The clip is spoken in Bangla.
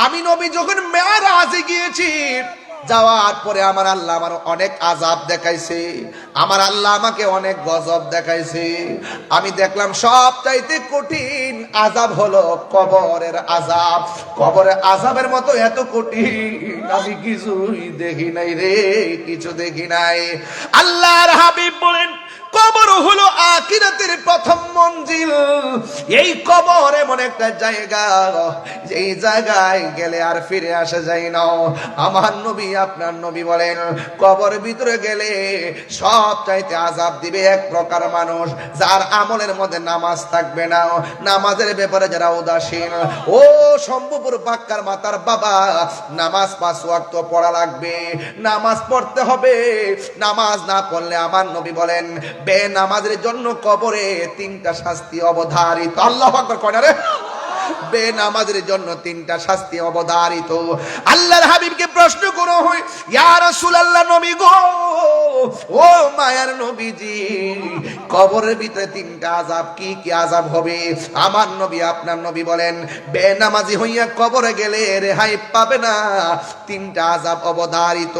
আমি নবী যখন মেরাজে গিয়েছি, যাওয়ার পরে আমার আল্লাহ আমার অনেক আযাব দেখাইছে, আমার আল্লাহ আমাকে অনেক গজব দেখাইছে। আমি দেখলাম সবচাইতে কঠিন আযাব হলো কবরের আযাব। কবরের আযাবের মতো এত কঠিন আমি কিছুই দেখি নাই রে, কিছু দেখি নাই। আল্লাহর হাবিব বলেন, কবর হলো আখিরাতের প্রথম মঞ্জিল। এই কবর এমন একটা জায়গা, এই জায়গায় গেলে আর ফিরে আসা যায় না। আমার নবী আপনার নবী বলেন, কবরের ভিতরে গেলে সব চাইতে আযাব দিবে এক প্রকার মানুষ, যার আমলের মধ্যে নামাজ থাকবে না, নামাজের ব্যাপারে যারা উদাসীন। ও শম্ভুপুর পাক্কার মাতার বাবা, নামাজ 5 ওয়াক্ত পড়া লাগবে, নামাজ পড়তে হবে। নামাজ না পড়লে আমার নবী বলেন বেনামাজের জন্য কবরে 3টা শাস্তি অবধারিত। আল্লাহু আকবার কয় না রে? বেনামাজের জন্য 3টা শাস্তি অবধারিত। আল্লাহর হাবিবকে প্রশ্ন করা হয়, ইয়া রাসূলুল্লাহ, নবী গো, ও মায়ার নবীজি, কবরের ভিতরে 3টা আযাব কি কি আযাব হবে? আমার নবী আপনার নবী বলেন, বেনামাজি হইয়া কবরে গেলে রেহাই পাবে না, 3টা আযাব অবধারিত।